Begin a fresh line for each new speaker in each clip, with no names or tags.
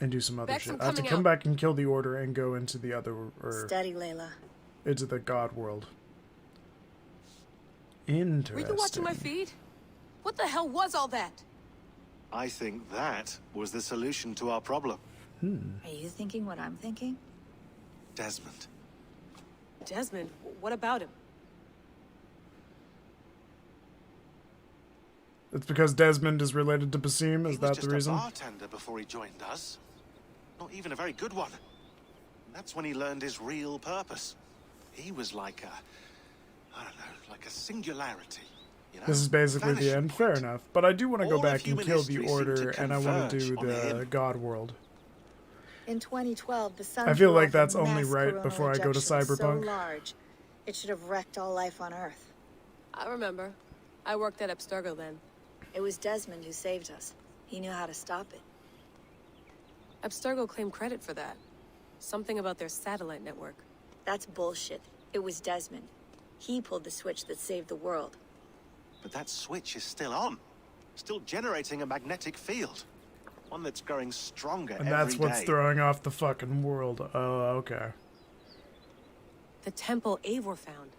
and do some other
Bex,
shit.
I'm
I have to
coming
come
out.
back and kill the Order and go into the other, or
Steady, Layla.
into the God world. Interesting.
Were you watching my feed? What the hell was all that?
I think that was the solution to our problem.
Are you thinking what I'm thinking?
Desmond.
Desmond, what about him?
It's because Desmond is related to Basim. Is
He was
that
just
the reason?
a bartender before he joined us. Not even a very good one. And that's when he learned his real purpose. He was like a, I don't know, like a singularity. You know?
This is basically the
Vanishing
end. Fair
point.
enough. But I do want to go
All of
back and
human
kill the
history seemed
Order,
to
and I want to do
converge on
the
him.
God world.
In 2012, the sun
I feel
blew
like
off a
that's only
mass
right
coronal
before I go to
ejection
Cyberpunk.
So large, it should have wrecked all life on Earth.
I remember. I worked at Abstergo then.
It was Desmond who saved us. He knew how to stop it.
Abstergo claimed credit for that. Something about their satellite network.
That's bullshit. It was Desmond. He pulled the switch that saved the world.
But that switch is still on. Still generating a magnetic field. One that's growing stronger
And
every
that's what's
day.
throwing off the fucking world. Oh, okay.
The temple Eivor found.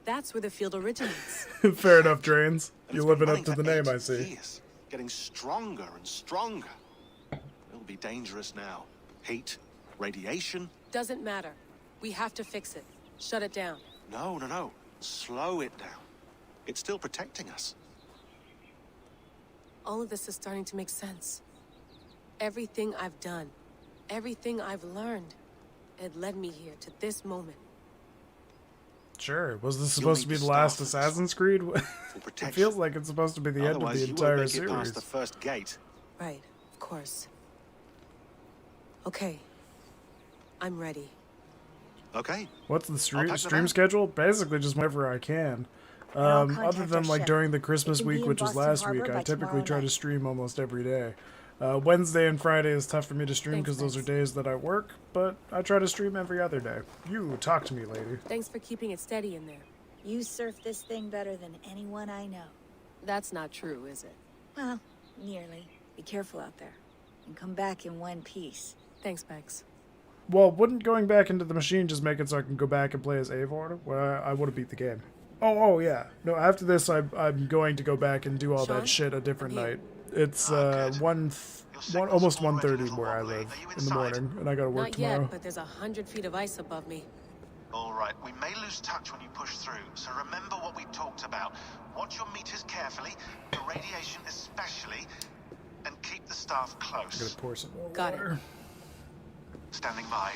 That's where the field originates.
Fair enough, Drains.
And
You're
it's been
living up to the
running
name,
for
I see.
years, getting stronger and stronger. It'll be dangerous now. Heat, radiation.
Doesn't matter. We have to fix it. Shut it down.
No, no, no. Slow it down. It's still protecting us.
All of this is starting to make sense. Everything I've done, everything I've learned, it led me here to this moment.
Sure. Was this
You'll
supposed to
need
be the
to
last
start
Assassin's Creed?
For
It
protection.
feels like it's supposed to be the end of
Otherwise,
the
you won't
entire
make it past
series.
the first gate.
Right, of course. Okay. I'm ready.
Okay.
What's the
I'll
stream
pack them out.
schedule? Basically, just whenever I can.
I'll
Other
contact
than
our
like
ship.
during the
It
Christmas
can be
week,
in
which was
Boston
last
Harbor
week,
by
I typically
tomorrow
try to
night.
stream almost every day. Wednesday and Friday is tough for me to stream
Thanks,
because those are
Max.
days that I work, but I try to stream every other day. You talk to me, lady.
Thanks for keeping it steady in there.
You surf this thing better than anyone I know.
That's not true, is it?
Well, nearly. Be careful out there. And come back in one piece.
Thanks, Bex.
Well, wouldn't going back into the machine just make it so I can go back and play as Eivor? Well, I would have beat the game. Oh, yeah. No, after this, I'm going to go back and do all
Sean?
that shit a different
I'm here.
night. It's
good.
almost
signal's already
1:30 where I
lovely.
live
Are you
in the
inside?
morning, and I gotta work
Not
tomorrow.
yet, but there's 100 feet of ice above me.
All right, we may lose touch when you push through, so remember what we talked about. Watch your meters carefully, the radiation especially, and keep the staff
I'm gonna
close.
pour some more
Got it.
water.
Standing by.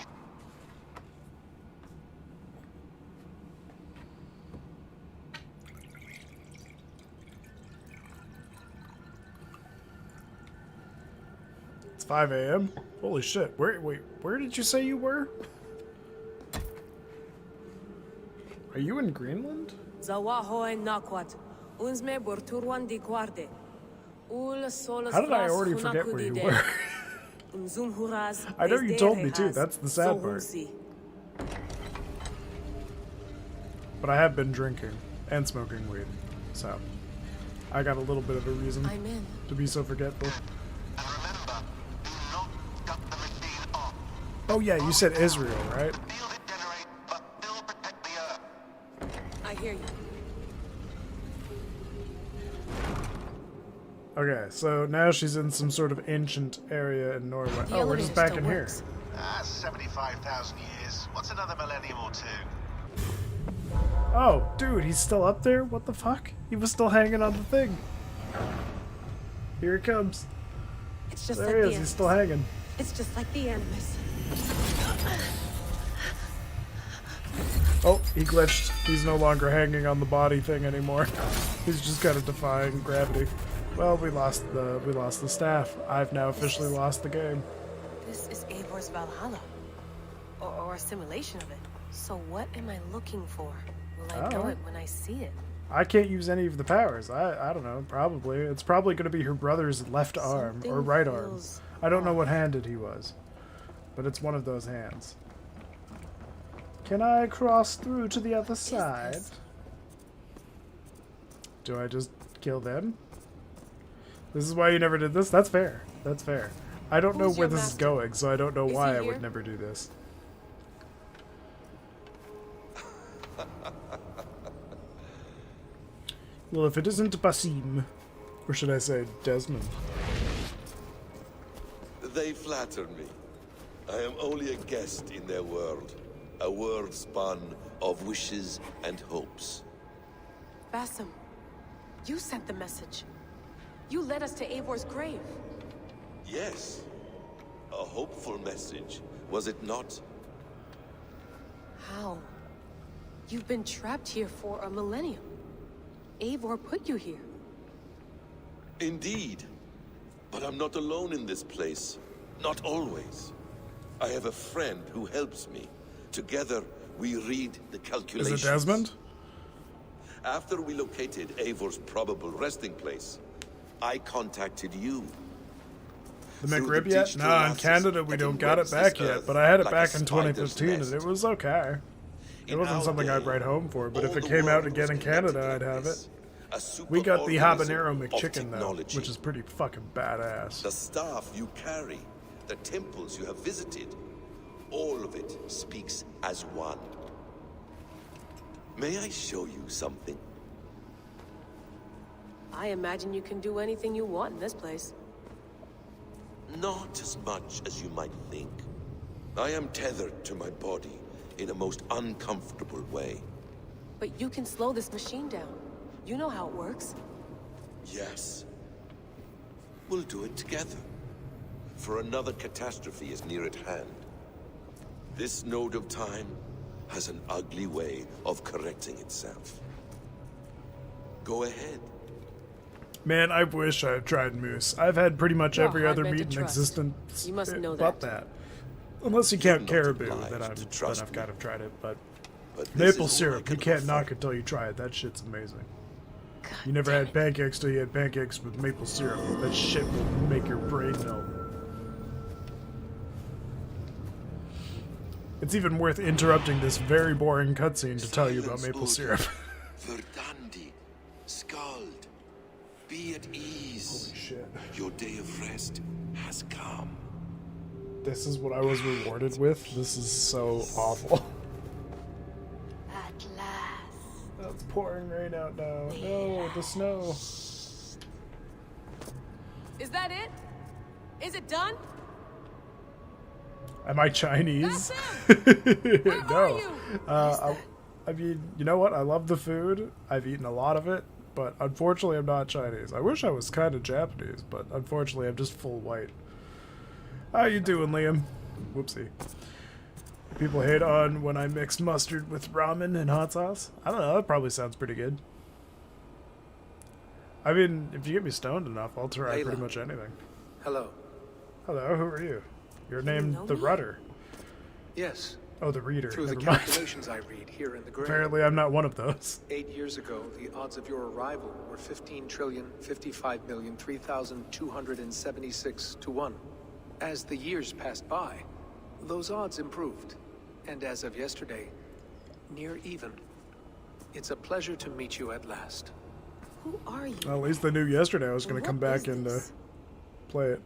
It's 5 a.m. Holy shit! Where did you say you were? Are you in Greenland?
Zawaho en nakwat. Unsme borturwan di guarde. Ul solos
How did I
fras
already forget where you
hunakudide.
were?
Unzum huras
I know you told me too,
desderehas.
that's the sad part.
Zohunsi.
But I have been drinking and smoking weed, so I got a little bit of a reason
I'm in.
to be so forgetful.
And remember, do not cut the machine off.
Oh yeah, you said Israel, right?
Field it generate, but still protect the Earth.
I hear you.
Okay, so now she's in some sort of ancient area in Norway.
The
Oh, we're just
elevator
back
still
in
works.
here.
That's 75,000 years. What's another millennium or two?
Oh, dude, he's still up there? What the fuck? He was still hanging on the thing. Here he comes.
It's just
There
like
he is,
the
he's still hanging.
It's just like the animus.
Oh, he glitched. He's no longer hanging on the body thing anymore. He's just kind of defying gravity. Well, we lost the staff. I've now officially lost the game.
This is Eivor's Valhalla. Or a simulation of it. So what am I looking for? Will I know
Oh.
it when I see it?
I can't use any of the powers. I don't know, probably. It's probably going to be her brother's left arm or
Something
right arm.
feels
I don't know
off.
what handed he was. But it's one of those hands. Can I cross through to the other side?
this?
Do I just kill them? This is why you never did this? That's fair. That's fair. I don't know
Who's
where
your
this is
master?
going, so I don't know
Is
why
he
I
here?
would never do this. Well, if it isn't Basim, or should I say Desmond?
They flatter me. I am only a guest in their world. A world spun of wishes and hopes.
Basim, you sent the message. You led us to Eivor's grave.
Yes. A hopeful message, was it not?
How? You've been trapped here for a millennium. Eivor put you here.
Indeed. But I'm not alone in this place. Not always. I have a friend who helps me. Together, we read the calculations.
Is it Desmond?
After we located Eivor's probable resting place, I contacted you.
The
Through
McRib
the
yet?
digital
Nah, in
masses
Canada we
that
don't got it
enwebs
back
this
yet,
earth
but I had it
like
back
a
in
spider's
2015 and
nest.
it was okay. It
In
wasn't
our
something I'd
day,
write home for, but if
all
it
the
came out
world
again
was
in
connected
Canada,
like
I'd have
this.
it.
A
We got the
superorganism
habanero
of
McChicken though,
technology.
which is pretty fucking badass.
The staff you carry, the temples you have visited, all of it speaks as one. May I show you something?
I imagine you can do anything you want in this place.
Not as much as you might think. I am tethered to my body in a most uncomfortable way.
But you can slow this machine down. You know how it works.
Yes. We'll do it together. For another catastrophe is near at hand. This node of time has an ugly way of correcting itself. Go ahead.
Man, I wish I had tried Moose. I've had pretty much
You're
every other
hard-meant
meat
to
in
trust.
existence
You must know
but
that.
that. Unless you count
not
caribou,
obliged
then
to
I've
trust
kind of tried it, but
But this
maple
is all I
syrup, you
can
can't
offer.
knock it till you try it. That shit's amazing.
God
You never
damn
had
it.
pancakes till you had pancakes with maple syrup. That shit will make your brain melt. It's even worth interrupting this very boring cutscene to tell you about
Silence,
maple
Odin.
syrup.
Verdandi, Skald, be at ease.
Holy shit.
Your day of rest has come.
This is what I was rewarded with? This is so awful.
At last.
It's pouring rain out now. No, the snow.
Is that it? Is it done?
Am I Chinese?
Basim! Where
No.
are you?
I mean, you know what? I love the food. I've eaten a lot of it, but unfortunately I'm not Chinese. I wish I was kind of Japanese, but unfortunately I'm just full white. How you doing, Liam? Whoopsie. People hate on when I mix mustard with ramen and hot sauce. I don't know, that probably sounds pretty good. I mean, if you get me stoned enough, I'll try
Layla.
pretty much anything.
Hello.
Hello, who are you? You're
You
named
know
the
me?
Rudder.
Yes,
Oh, the Reader.
through the
Never mind.
calculations I read here in the grave.
Apparently I'm not one of those.
8 years ago, the odds of your arrival were 15,055,003,276 to 1. As the years passed by, those odds improved. And as of yesterday, near even. It's a pleasure to meet you at last.
Who are you?
Well, at least they knew yesterday I was going to
What
come back
is
and
this?
play it.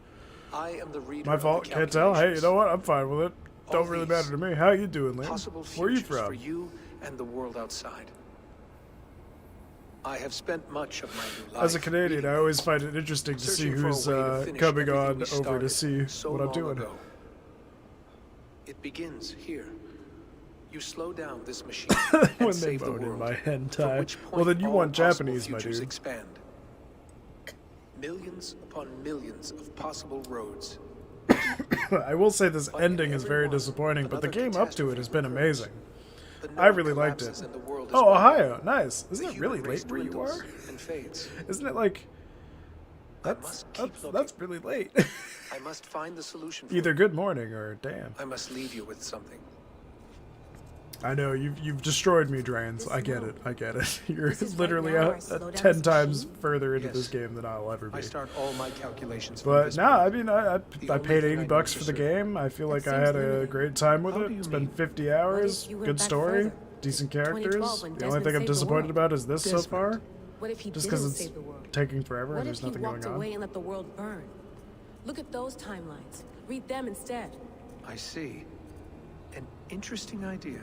I am the reader
My
of
fault,
the
can't tell. Hey, you
calculations.
know what? I'm fine with it. Don't
All
really
these
matter to me. How you doing, Liam?
Possible
Where are you
futures
from?
for you and the world outside. I have spent much of my new life
As a Canadian,
reading
I always find it interesting to see
searching for a
who's
way to finish
coming
everything
on
we
over to
started
see
so
what I'm
long
doing.
ago. It begins here. You slow down this machine
When
and
they
save the
vote in
world.
my
From
hentai.
which
Well,
point
then you
all
want
possible
Japanese, my
futures
dude.
expand. Millions upon millions of possible roads.
I will say this
But in
ending is
every
very
one,
disappointing, but the
another
game up to it
catastrophe
has been
occurs.
amazing.
The
I
node
really liked it.
collapses and the world is
Oh,
gone.
Ohio. Nice.
The
Isn't it
human
really
race
late where you
dwindles
are?
and fades.
Isn't it like...
I must keep looking.
That's really late.
I must find the solution for
Either
you.
good morning or damn.
I must leave you with something.
I know, you've destroyed me, Drains. I get it. I get it. You're
This is right
literally
now where I slow down
10
this
times
machine?
further into
Yes.
this game than I'll ever be.
I start all my calculations from
But
this
no,
point.
I mean, I
only
paid
thing I
80
need
bucks
to
for the
serve.
game. I feel like
That
I had
seems
a
limited.
great time with
How
it.
do you
It's been
mean?
50
What
hours,
if you went
good
back
story,
further?
decent
2012
characters.
when
The only
Desmond
thing I'm
saved the
disappointed
world.
about is this so
Desmond.
far.
What if he
Just
didn't
because
save
it's
the world?
taking forever
What
and
if
there's
he
nothing
walked
going
away
on.
and let the world burn? Look at those timelines. Read them instead.
I see. An interesting idea.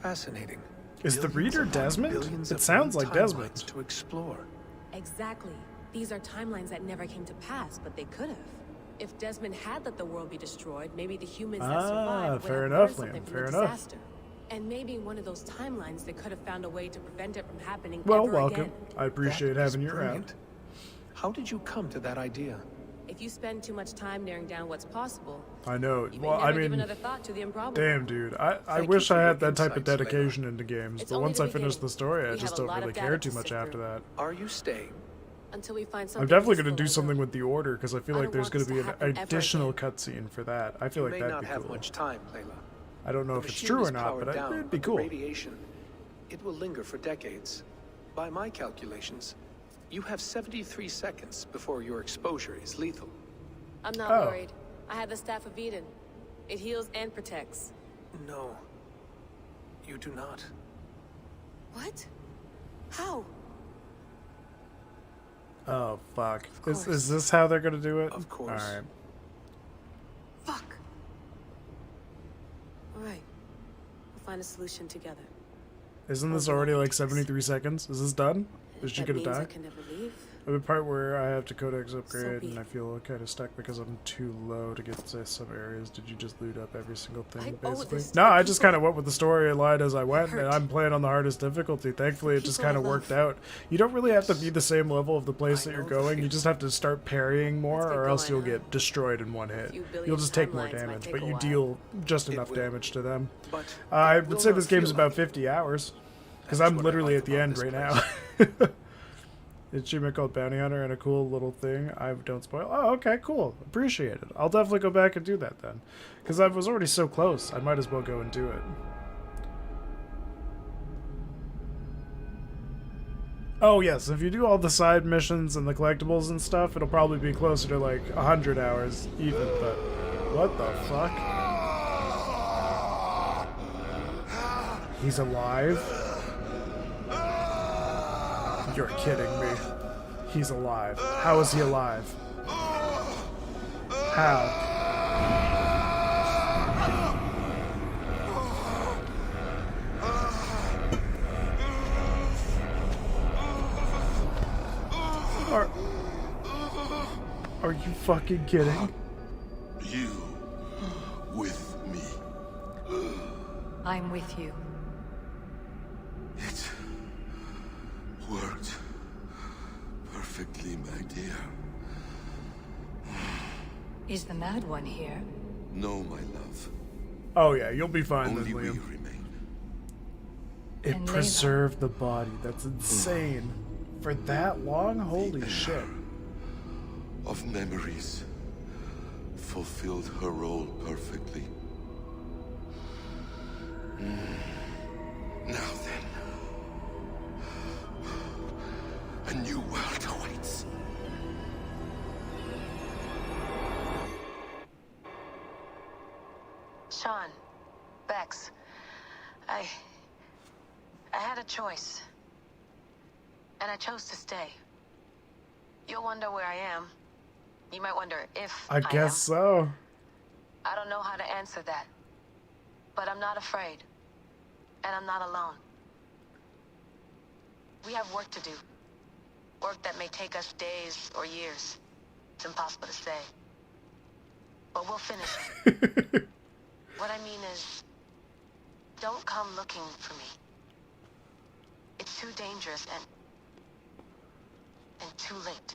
Fascinating.
Is the reader
upon
Desmond?
billions
It
of
sounds
new
like Desmond.
timelines to explore.
Exactly. These are timelines that never came to pass, but they could have. If Desmond had let the world be destroyed, maybe the humans that survived would
fair
have
enough,
learned something
Liam,
from
fair
the
enough.
disaster. And maybe in one of those timelines, they could have found a way to prevent it from happening
Well,
ever
welcome.
again.
I appreciate
That is
having you around.
brilliant. How did you come to that idea?
If you spend too much time narrowing down what's possible,
I know.
you may
Well,
never
I
give
mean,
another thought to the improbable.
damn, dude. I
Thank you
wish
for
I
your
had that type of
insights, Layla.
dedication into games,
It's
but
only
once
the
I finish
beginning.
the story, I
We
just
have a
don't
lot
really
of data
care
to
too much
sift
after
through.
that.
Are you staying?
Until we find something
I'm definitely going to
useful,
do
I
something
will.
with the Order, because I feel
I
like
don't
there's
want
going
this
to
to
be an
happen ever
additional
again.
cutscene for that. I feel
You
like
may
that'd
not
be
have
cool.
much time, Layla.
I don't know
The
if it's
machine
true
is
or not,
powered
but
down,
it'd be
but the
cool.
radiation, it will linger for decades. By my calculations, you have 73 seconds before your exposure is lethal.
I'm not
Oh.
worried. I have the Staff of Eden. It heals and protects.
No, you do not.
What? How?
Oh, fuck.
Of
Is
course.
this how they're going to do it?
Of course.
Alright.
Fuck. All right. We'll find a solution together.
Isn't this already like 73 seconds? Is this done? Is she
That
gonna
means I
die?
can never leave.
The part where I have to codex upgrade
be
and
it.
I feel kind of stuck because I'm too low to get to some areas. Did you just loot up every single thing,
I owe
basically?
this to
No,
the
I just
people.
kind of went with the storyline as I went, and
hurt.
I'm playing on the hardest difficulty. Thankfully, it just
people I
kind of worked
love.
out. You don't really have to be the same level of the place
I
that you're
know the
going. You
feeling.
just have to start parrying more,
Let's get
or else
going,
you'll
huh?
get destroyed in one hit.
few billion
You'll just take more
timelines might
damage,
take
but
a
you
while.
deal just
It
enough
will.
damage to them.
But
I
it
would
will
say
not
this game's
feel
about
like it.
50 hours. Because
That's
I'm
what I
literally
like
at the
about
end
this
right
place.
now. Achievement called Bounty Hunter and a cool little thing. I don't spoil. Oh, okay, cool. Appreciate it. I'll definitely go back and do that then. Because I was already so close. I might as well go and do it. Oh, yes. If you do all the side missions and the collectibles and stuff, it'll probably be closer to like 100 hours even. But what the fuck? He's alive? You're kidding me. He's alive. How is he alive? How? Are you fucking kidding?
You with me.
I'm with you.
It worked perfectly, my dear.
Is the Mad One here?
No, my love.
Oh yeah, you'll be fine then,
Only we
Liam.
remain.
It
And Layla.
preserved the body. That's insane. For that long? Holy shit.
Of memories, fulfilled her role perfectly. Now then, a new world awaits.
Sean, Bex, I had a choice. And I chose to stay. You'll wonder where I am. You might wonder if
I guess so.
I don't know how to answer that. But I'm not afraid. And I'm not alone. We have work to do. Work that may take us days or years. It's impossible to say. But we'll finish it. What I mean is, don't come looking for me. It's too dangerous and too late.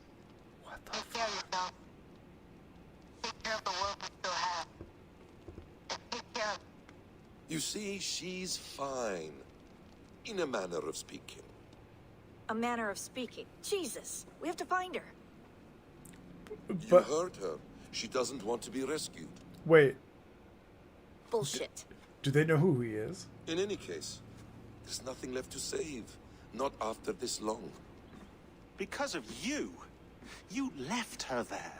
What the
Take care of yourself. Take care of the world we still have. And take care of...
You see, she's fine. In a manner of speaking.
A manner of speaking. Jesus, we have to find her.
You
But
heard her. She doesn't want to be rescued.
wait,
Bullshit.
do they know who he is?
In any case, there's nothing left to save. Not after this long.
Because of you. You left her there.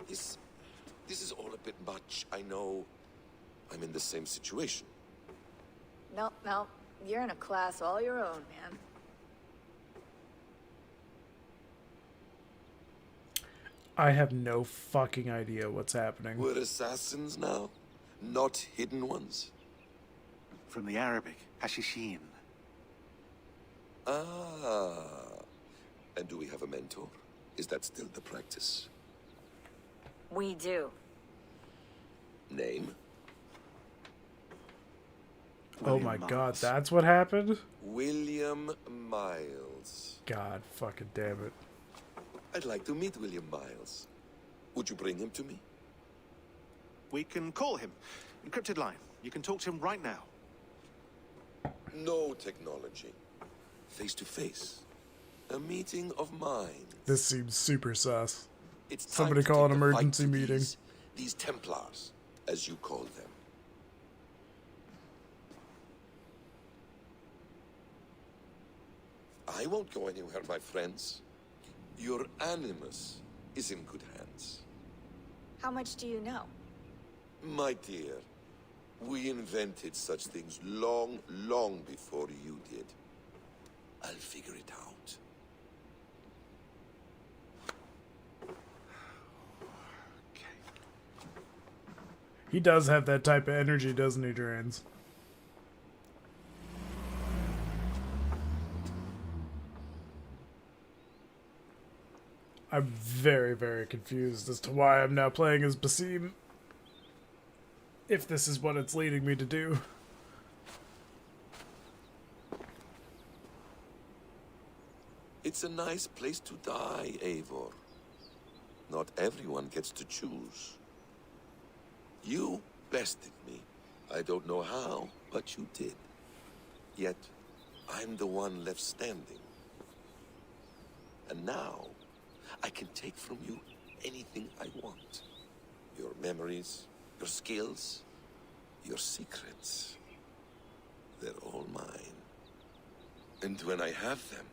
This is all a bit much. I know. I'm in the same situation.
No, you're in a class all your own, man.
I have no fucking idea what's happening.
We're assassins now, not hidden ones.
From the Arabic, Hashishin.
Ah. And do we have a mentor? Is that still the practice?
We do.
Name?
Oh
William
my god,
Miles.
that's what happened?
William Miles.
God fucking damn it.
I'd like to meet William Miles. Would you bring him to me?
We can call him. Encrypted line. You can talk to him right now.
No technology. Face to face. A meeting of minds.
This seems super sus.
It's time
Somebody
to
call
take
an
the fight
emergency
to
meeting.
These Templars, as you call them. I won't go anywhere, my friends. Your animus is in good hands.
How much do you know?
My dear, we invented such things long, long before you did. I'll figure it out.
He does have that type of energy, doesn't he, Drains? I'm very, very confused as to why I'm now playing as Basim. If this is what it's leading me to do.
It's a nice place to die, Eivor. Not everyone gets to choose. You bested me. I don't know how, but you did. Yet, I'm the one left standing. And now, I can take from you anything I want. Your memories, your skills, your secrets. They're all mine. And when I have them,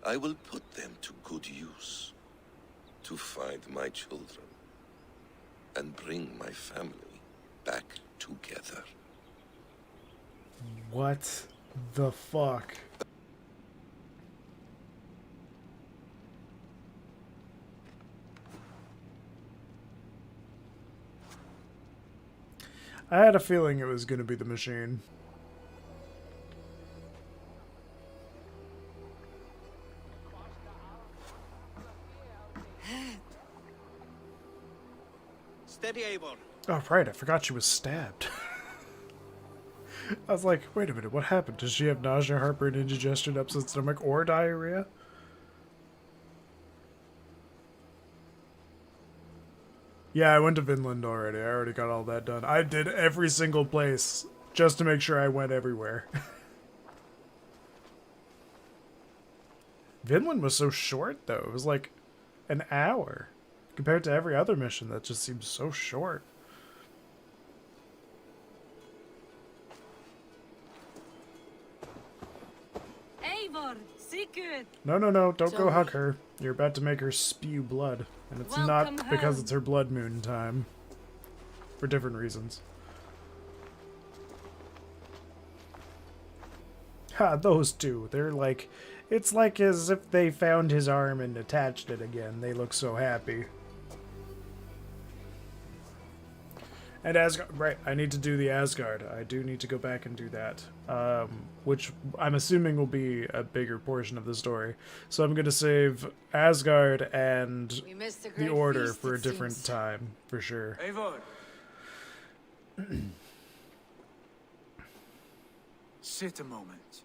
I will put them to good use. To find my children. And bring my family back together.
What the fuck? I had a feeling it was going to be the machine.
Steady, Eivor.
Oh, right, I forgot she was stabbed. I was like, wait a minute, what happened? Does she have nausea, heartburn, indigestion, upset stomach, or diarrhea? Yeah, I went to Vinland already. I already got all that done. I did every single place just to make sure I went everywhere. Vinland was so short, though. It was like an hour. Compared to every other mission, that just seems so short.
Eivor, Sigurd!
No, no, no, don't go
So-
hug her. You're about to make her spew blood. And it's
Welcome
not because
home.
it's her blood moon time. For different reasons. Ha, those two. They're like... It's like as if they found his arm and attached it again. They look so happy. And Asgard, right, I need to do the Asgard. I do need to go back and do that. Which I'm assuming will be a bigger portion of the story. So I'm going to save Asgard and
We missed a
the
great
Order
feast,
for a
it
different
seems.
time, for sure.
Eivor. Sit a moment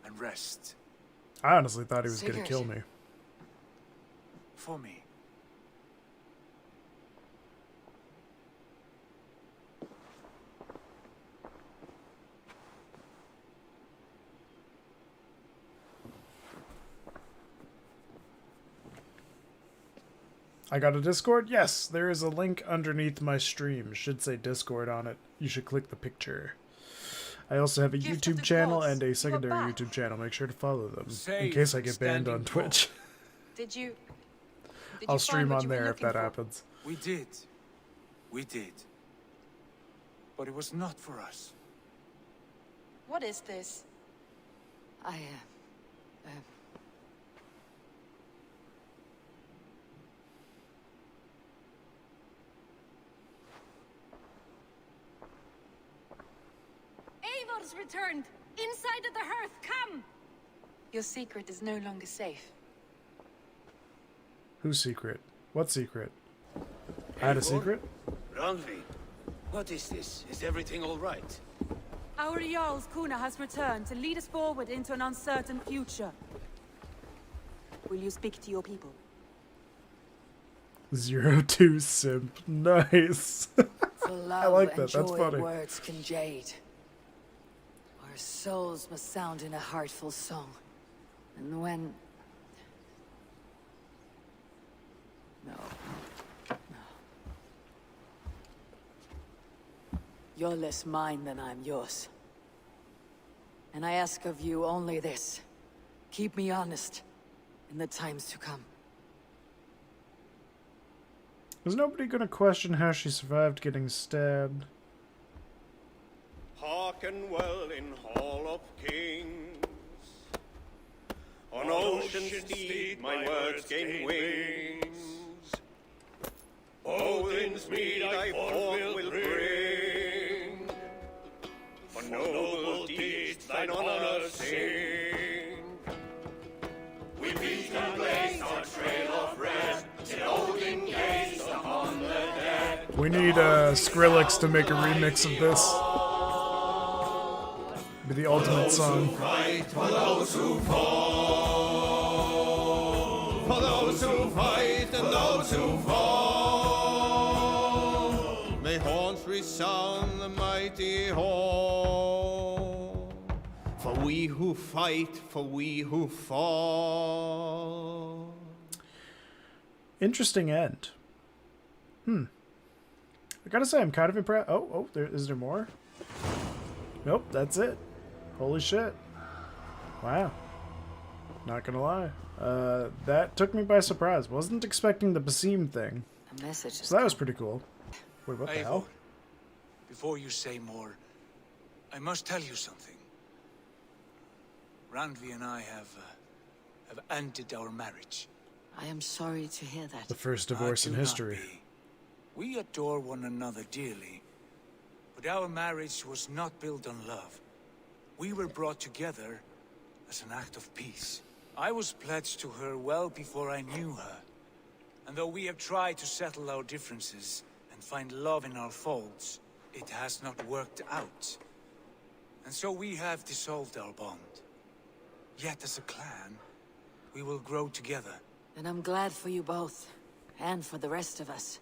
and rest.
I honestly thought he was going to
Sigurd.
kill me.
For me.
I got a Discord? Yes, there is a link underneath my stream. Should say Discord on it. You should click the picture. I also have a
Gift of
YouTube
the
channel
gods.
and a secondary
back.
YouTube channel. Make sure to follow them in
Save
case I get banned on
standing tall.
Twitch.
Did you
I'll
find
stream
what
on
you were
there if
looking
that
for?
happens.
We did. We did. But it was not for us.
What is this?
I,
returned! Inside of the hearth, come!
Your secret is no longer safe.
Whose secret? What secret? I had a secret?
Randvi, what is this? Is everything all right?
Our Jarl's Kuna has returned to lead us forward into an uncertain future. Will you speak to your people?
02 simp. Nice.
For love
I like
and
that. That's
joy
funny.
words can jade. Our souls must sound in a heartful song. And when... No. You're less mine than I'm yours. And I ask of you only this. Keep me honest in the times to come.
Is nobody gonna question how she survived getting stabbed?
Hearken well in Hall of Kings. On ocean steed my words gain wings. Odin's mead I forth will bring. For noble deeds thine honor sing. We beat and blaze our trail of red, till Odin gazed upon the dead.
We need Skrillex to make a remix of this. Be the ultimate song.
Fight for those who fall. For those who fight and those who fall. May horns resound the mighty hall. For we who fight, for we who fall.
Interesting end. I gotta say, I'm kind of impressed. Oh, is there more? Nope, that's it. Holy shit. Wow. Not gonna lie. That took me by surprise. Wasn't expecting the Basim thing.
A message is
So that was pretty cool. Wait, what the
Eivor,
hell?
before you say more, I must tell you something. Randvi and I have ended our marriage.
I am sorry to hear that.
The first divorce in
Do not
history.
be. We adore one another dearly, but our marriage was not built on love. We were brought together as an act of peace. I was pledged to her well before I knew her, and though we have tried to settle our differences and find love in our faults, it has not worked out. And so we have dissolved our bond. Yet as a clan, we will grow together.
And I'm glad for you both, and for the rest of us.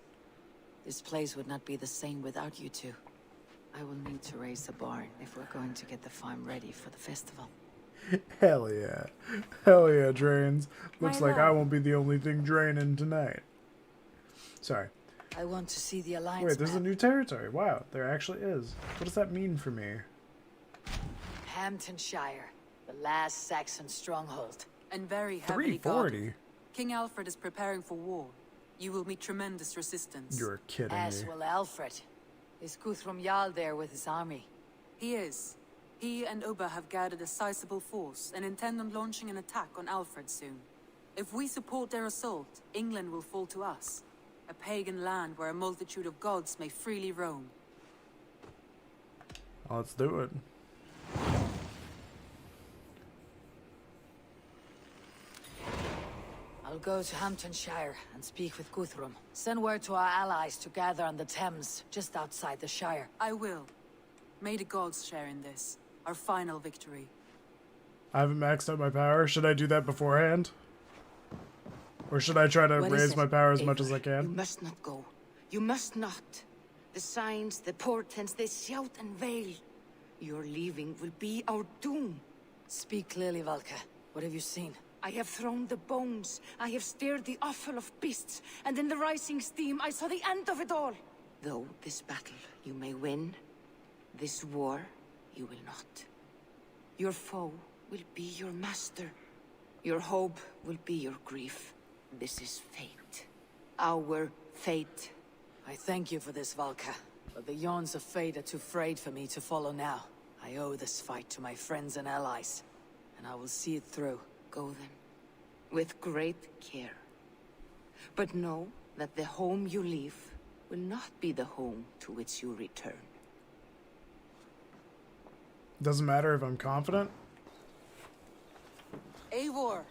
This place would not be the same without you two. I will need to raise the barn if we're going to get the farm ready for the festival.
Hell yeah. Hell yeah, Drains. Looks
My
like I
love.
won't be the only thing draining tonight. Sorry.
I want to see the Alliance
Wait, there's a
map.
new territory. Wow, there actually is. What does that mean for me?
Hamptonshire, the last Saxon stronghold.
And very heavily guarded.
340?
King Alfred is preparing for war. You will meet tremendous resistance.
You're kidding
As
me.
will Alfred. Is Guthrum Jarl there with his army?
He is. He and Ubba have gathered a sizable force and intend on launching an attack on Alfred soon. If we support their assault, England will fall to us. A pagan land where a multitude of gods may freely roam.
Let's do it.
I'll go to Hamptonshire and speak with Guthrum. Send word to our allies to gather on the Thames, just outside the Shire.
I will. May the gods share in this, our final victory.
I haven't maxed out my power. Should I do that beforehand? Or should I try to
What is
raise
it,
my power as much
Eivor?
as I
You
can?
must not go. You must not. The signs, the portents, they shout and wail. Your leaving will be our doom.
Speak clearly, Valka. What have you seen?
I have thrown the bones. I have stirred the offal of beasts. And in the rising steam, I saw the end of it all. Though this battle you may win, this war you will not. Your foe will be your master. Your hope will be your grief. This is fate. Our fate.
I thank you for this, Valka. But the yawns of fate are too frayed for me to follow now. I owe this fight to my friends and allies. And I will see it through.
Go then, with great care. But know that the home you leave will not be the home to which you return.
Doesn't matter if I'm confident.
Eivor,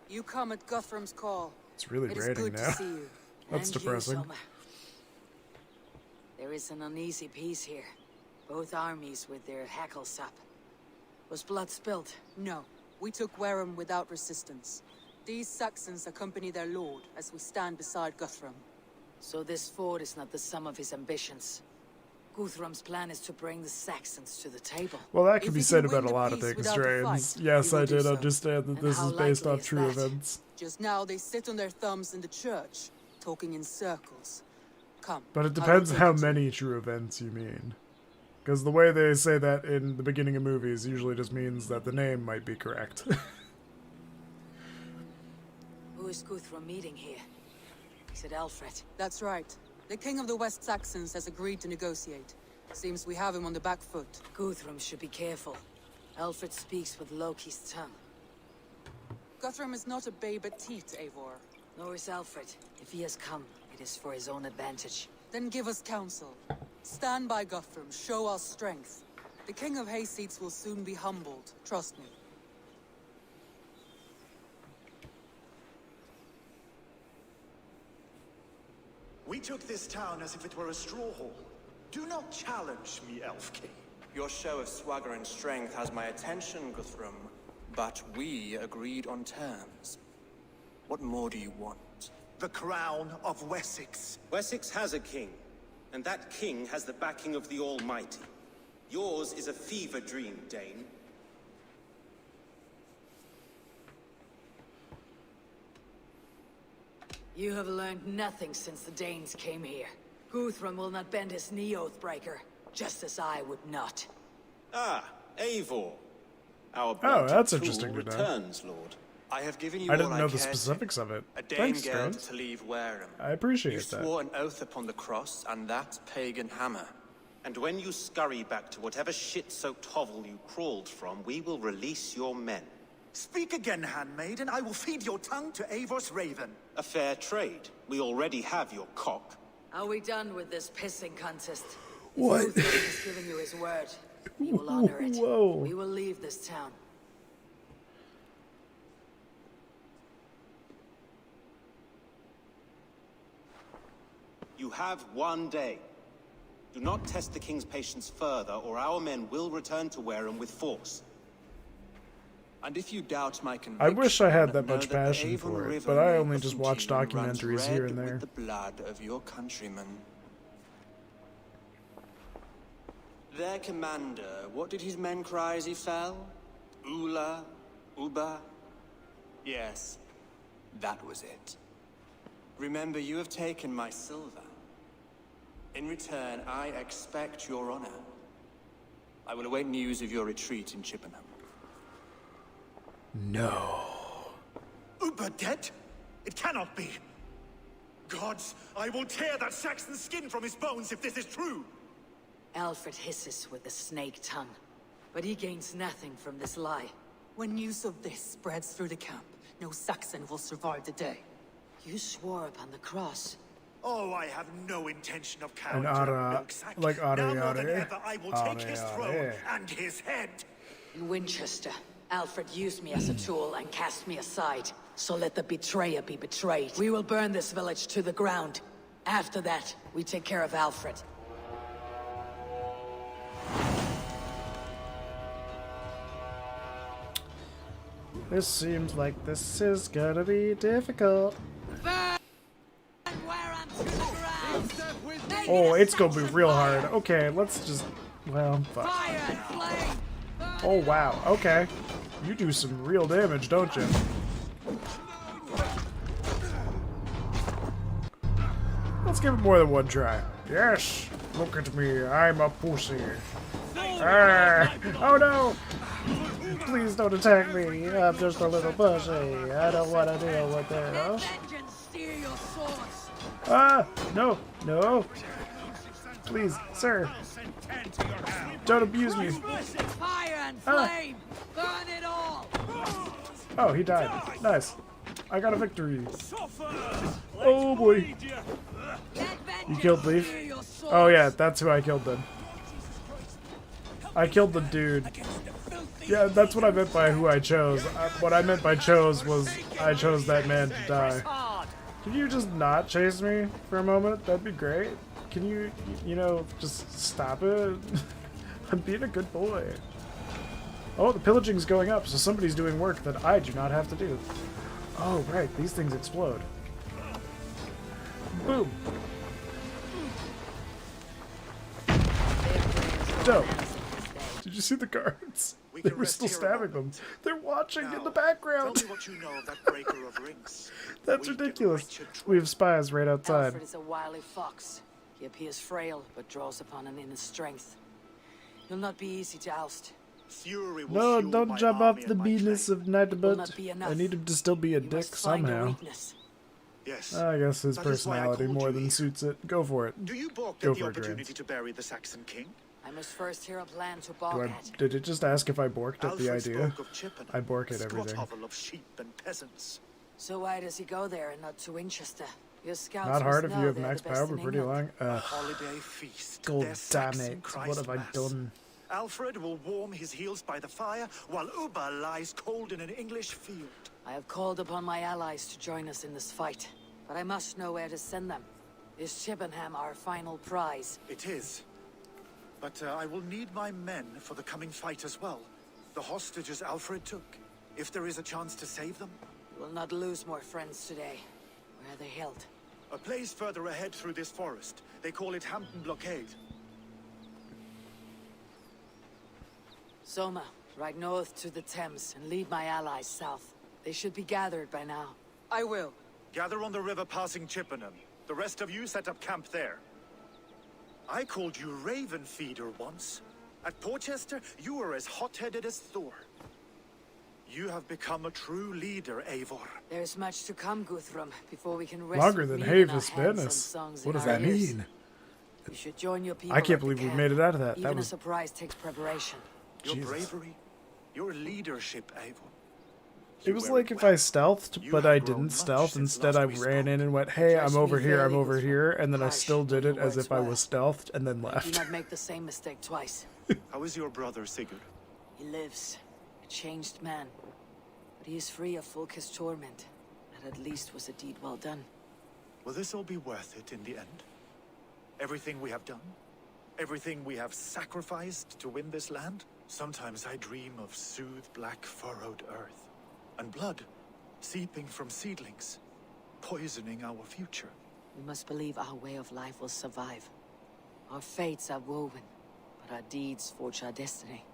you come at Guthrum's call.
It's really
It is
raining
good
now.
to see you.
That's
And you,
depressing.
Soma. There is an uneasy peace here. Both armies with their hackles up. Was blood spilled?
No, we took Wareham without resistance. These Saxons accompany their lord as we stand beside Guthrum.
So this fort is not the sum of his ambitions. Guthrum's plan is to bring the Saxons to the table.
Well, that could
If
be
we
said
can
about
win
a
the
lot of
peace
things,
without a
Drains.
fight,
Yes,
we
I
will do
did
so.
understand that
And
this
how
is based
likely
off
is
true
that?
events.
Just now they sit on their thumbs in the church, talking in circles. Come.
But it
I will
depends
take
how
you to-
many true events you mean. Because the way they say that in the beginning of movies usually just means that the name might be correct.
Who is Guthrum meeting here? Is it Alfred?
That's right. The king of the West Saxons has agreed to negotiate. Seems we have him on the back foot.
Guthrum should be careful. Alfred speaks with Loki's tongue.
Guthrum is not a babe at teat, Eivor.
Nor is Alfred. If he has come, it is for his own advantage.
Then give us counsel. Stand by Guthrum, show our strength. The king of Hayseeds will soon be humbled, trust me.
We took this town as if it were a straw hall. Do not challenge me, Elf King.
Your show of swagger and strength has my attention, Guthrum. But we agreed on terms. What more do you want?
The crown of Wessex.
Wessex has a king, and that king has the backing of the Almighty. Yours is a fever dream, Dane.
You have learned nothing since the Danes came here. Guthrum will not bend his knee, Oathbreaker, just as I would not.
Ah, Eivor. Our
Oh,
blood
that's
tool
interesting to know.
returns, Lord.
I have given you
I
all
didn't know the
cared to.
specifics of it.
A Dane
Thanks,
guild
Drains.
to leave Wareham.
I appreciate
You
that.
swore an oath upon the cross, and that pagan hammer.
And when you scurry back to whatever shit-soaked hovel you crawled from, we will release your men.
Speak again, handmaid, and I will feed your tongue to Eivor's raven.
A fair trade. We already have your cock.
Are we done with this pissing contest?
What?
If Guthrum has given you his word, he will honor it.
Whoa.
We will leave this town.
You have one day. Do not test the king's patience further, or our men will return to Wareham with force.
And if you doubt my conviction,
I wish I had that
know
much
the
passion
Avon
for it,
River
but I
lake
only
of
just watch
Fontaine runs
documentaries here
red
and there.
with the blood of your countrymen. Their commander, what did his men cry as he fell? Ula? Uba? Yes, that was it. Remember, you have taken my silver. In return, I expect your honor. I will await news of your retreat in Chippenham.
No.
Uber dead? It cannot be. Gods, I will tear that Saxon skin from his bones if this is true.
Alfred hisses with a snake tongue, but he gains nothing from this lie.
When news of this spreads through the camp, no Saxon will survive the day.
You swore upon the cross.
Oh, I have no intention of
And
cowering to a
Ara,
milksack.
like Ara,
Now more than
Ara,
ever, I will take his
Ara,
throne
Ara.
and his head.
In Winchester, Alfred used me as a tool and cast me aside. So let the betrayer be betrayed. We will burn this village to the ground. After that, we take care of Alfred.
This seems like this is gonna be difficult. Oh, it's gonna be real hard. Okay, let's just... Well, fuck. Oh, wow. Okay. You do some real damage, don't you? Let's give it more than one try. Yes! Look at me. I'm a pussy. Ah, oh no! Please don't attack me. I'm just a little pussy. I don't want to deal with this. Ah! No! No! Please, sir. Don't abuse me.
Fire and
Ah.
flame! Burn it all!
Oh, he died. Nice. I got a victory. Oh boy. You killed Leaf? Oh yeah, that's who I killed then. I killed the dude. Yeah, that's what I meant by who I chose. What I meant by chose was I chose that man to die. Can you just not chase me for a moment? That'd be great. Can you, you know, just stop it? I'm being a good boy. Oh, the pillaging's going up, so somebody's doing work that I do not have to do. Oh, right, these things explode. Boom. Dope. Did you see the guards? They were still stabbing them. They're watching in the background.
Tell me what you know of that breaker of rings.
That's ridiculous. We have spies right outside.
Alfred is a wily fox. He appears frail, but draws upon an inner strength. He'll not be easy to oust.
Fury will
No,
fuel
don't
my
jump off
army
the
and my
Venus
claim.
of Nightbot. I need him to still be a
You
dick
must find a
somehow.
weakness.
Yes.
I guess his
That is why I
personality
called
more
you
than
here.
suits it. Go for it.
Do you balk
Go
at the
for it,
opportunity
Grant.
to bury the Saxon king?
I must first hear a plan to
Do
balk at.
did it just ask if I borked at the
Alfred
idea?
spoke of Chippenham,
I bork
a
at
squat
everything.
hovel of sheep and peasants.
So why does he go there and not to Winchester? Your scouts
Not hard if
must
you
know
have
they're
max
the best
power, but
in
pretty
England.
long.
A holiday feast.
God
their
damn
Saxon
it.
Christ
What have I
Mass.
done?
Alfred will warm his heels by the fire, while Uba lies cold in an English field.
I have called upon my allies to join us in this fight, but I must know where to send them. Is Chippenham our final prize?
It is. But I will need my men for the coming fight as well. The hostages Alfred took. If there is a chance to save them.
We will not lose more friends today. Where are they held?
A place further ahead through this forest. They call it Hampton Blockade.
Soma, ride north to the Thames and lead my allies south. They should be gathered by now.
I will.
Gather on the river passing Chippenham. The rest of you set up camp there. I called you Raven Feeder once. At Porchester, you were as hot-headed as Thor. You have become a true leader, Eivor.
There's much to come, Guthrum, before we can rest
Longer than
reading our
Havis
hands on
Venice.
songs
What
in
does
our
that
ears.
mean?
You should join your people
I can't
at the
believe we
camp.
made it out of that.
Even
That
a
was
surprise takes preparation.
Your
Jesus.
bravery, your leadership, Eivor.
It was like if I stealthed, but I didn't stealth. Instead, I ran in and went, "Hey, I'm over here, I'm over here," and then I still did it as if I was stealthed, and then
Do
left.
not make the same mistake twice.
How is your brother, Sigurd?
He lives, a changed man. But he is free of Fulka's torment. That at least was a deed well done.
Will this all be worth it in the end? Everything we have done? Everything we have sacrificed to win this land? Sometimes I dream of soothed black furrowed earth. And blood seeping from seedlings, poisoning our future.
We must believe our way of life will survive. Our fates are woven, but our deeds forge our destiny.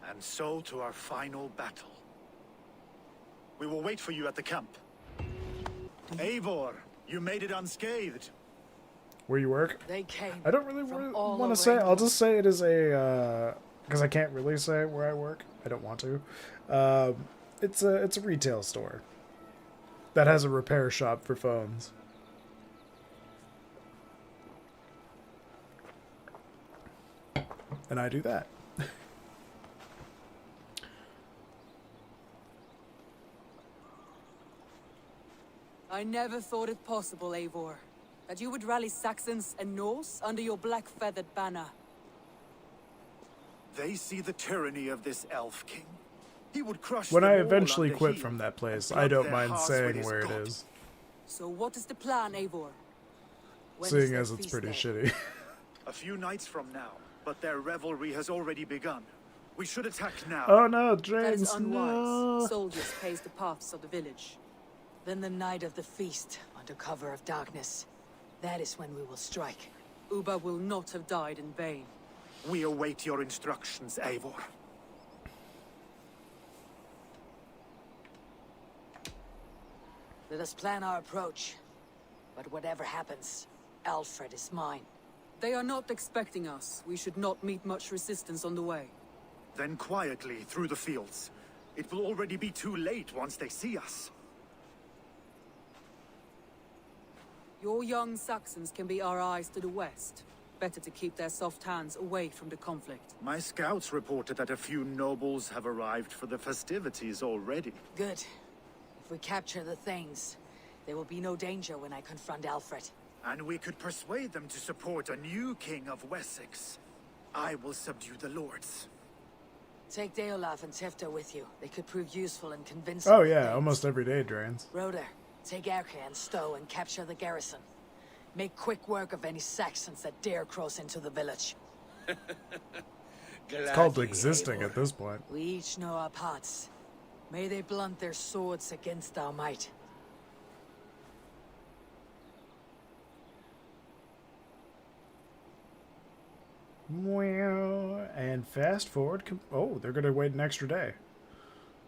And so to our final battle. We will wait for you at the camp. Eivor, you made it unscathed.
Where you work?
They came
I don't really
from all
want to
over
say. I'll
England.
just say it is a because I can't really say where I work. I don't want to. It's a retail store that has a repair shop for phones. And I do that.
I never thought it possible, Eivor, that you would rally Saxons and Norse under your black-feathered banner.
They see the tyranny of this elf king. He would crush
When
them
I
all
eventually
under
quit
heel
from that
and
place,
flood
I don't
their
mind
hearts
saying
with his
where it
god.
is,
So what is the plan, Eivor? When is
seeing
their
as it's
feast
pretty
day?
shitty.
A few nights from now, but their revelry has already begun. We should attack now.
Oh no,
That is
James,
unwise.
no!
Soldiers pace the paths of the village.
Then the night of the feast, under cover of darkness. That is when we will strike.
Uba will not have died in vain.
We await your instructions, Eivor.
Let us plan our approach. But whatever happens, Alfred is mine.
They are not expecting us. We should not meet much resistance on the way.
Then quietly through the fields. It will already be too late once they see us.
Your young Saxons can be our eyes to the west. Better to keep their soft hands away from the conflict.
My scouts reported that a few nobles have arrived for the festivities already.
Good. If we capture the things, there will be no danger when I confront Alfred.
And we could persuade them to support a new king of Wessex. I will subdue the lords.
Take Deolaf and Tifta with you. They could prove useful and convincing.
Oh yeah, almost every day drains.
Roder, take Erke and Stowe and capture the garrison. Make quick work of any Saxons that dare cross into the village.
It's called existing at this point.
We each know our parts. May they blunt their swords against our might.
Well, and fast forward. Oh, they're gonna wait an extra day.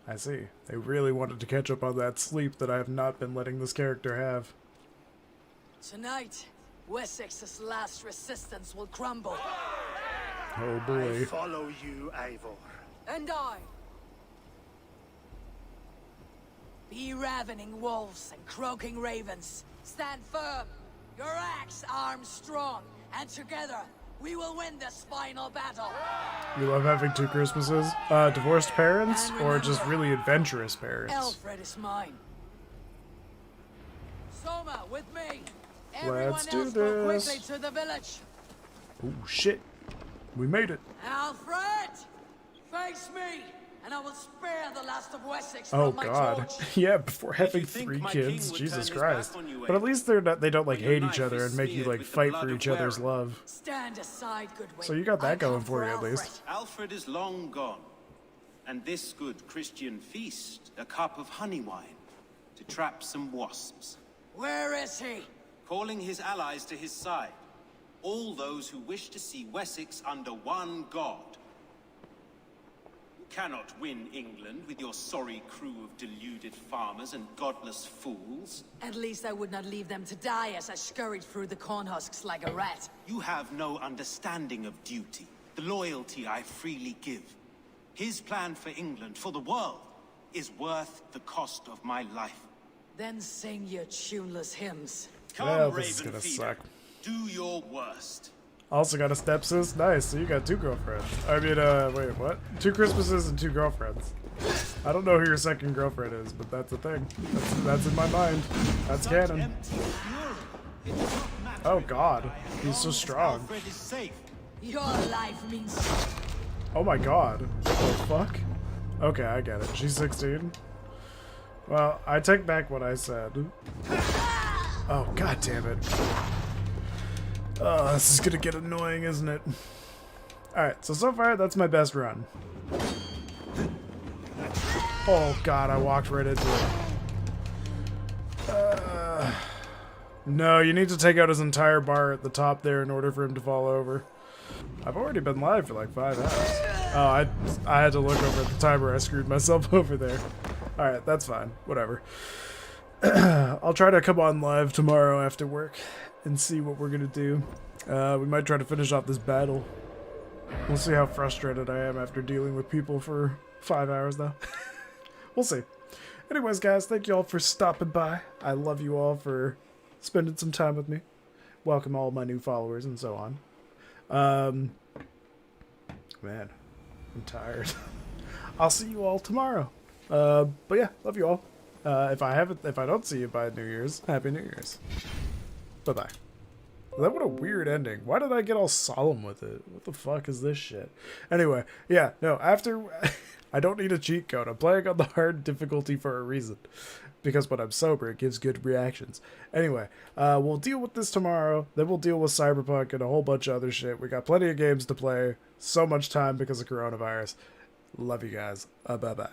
I see. They really wanted to catch up on that sleep that I have not been letting this character have.
Tonight, Wessex's last resistance will crumble.
Oh boy.
I follow you, Eivor.
And I. Be ravening wolves and croaking ravens. Stand firm. Your axe arms strong, and together we will win this final battle.
You love having two Christmases? Divorced parents or just really adventurous parents?
Alfred is mine. Soma, with me.
Let's do
else go
this.
quickly to the village.
Oh shit. We made it.
Alfred! Face me, and I will spare the last of Wessex
Oh
from my
god.
torch.
Yeah, before having
think
3
my
kids,
king would
Jesus
turn his
Christ.
back on you,
But at least they're not, they don't like
When your
hate each
knife
other
is
and make you
smeared
like
with the
fight
blood
for
of
each other's
wearer.
love.
Stand aside, Goodwin.
So you got that
I
going
come
for you at
Alfred.
least.
Alfred is long gone, and this good Christian feast, a cup of honey wine, to trap some wasps.
Where is he?
Calling his allies to his side, all those who wish to see Wessex under one god. You cannot win England with your sorry crew of deluded farmers and godless fools.
At least I would not leave them to die as I scurried through the corn husks like a rat.
You have no understanding of duty, the loyalty I freely give. His plan for England, for the world, is worth the cost of my life.
Then sing your tuneless hymns.
Come,
Well, this is
Raven
gonna
Feeder.
suck.
Do your worst.
Also got a stepsis? Nice, so you got 2 girlfriends. I mean, wait, what? 2 Christmases and 2 girlfriends. I don't know who your second girlfriend is, but that's a thing. That's in my mind. That's canon. Oh god, he's so strong.
Alfred is safe.
Your life means...
Oh my god. What the fuck? Okay, I get it. She's 16. Well, I take back what I said. Oh, god damn it. Oh, this is gonna get annoying, isn't it? Alright, so far, that's my best run. Oh god, I walked right into it. No, you need to take out his entire bar at the top there in order for him to fall over. I've already been live for like 5 hours. Oh, I had to look over at the timer. I screwed myself over there. Alright, that's fine. Whatever. I'll try to come on live tomorrow after work and see what we're gonna do. We might try to finish off this battle. We'll see how frustrated I am after dealing with people for 5 hours though. We'll see. Anyways, guys, thank you all for stopping by. I love you all for spending some time with me. Welcome all my new followers and so on. Man, I'm tired. I'll see you all tomorrow. But yeah, love you all. If I don't see you by New Year's, Happy New Year's. Bye-bye. That what a weird ending. Why did I get all solemn with it? What the fuck is this shit? Anyway, yeah, no, after... I don't need a cheat code. I'm playing on the hard difficulty for a reason. Because when I'm sober, it gives good reactions. Anyway, we'll deal with this tomorrow. Then we'll deal with Cyberpunk and a whole bunch of other shit. We got plenty of games to play. So much time because of coronavirus. Love you guys. Bye-bye.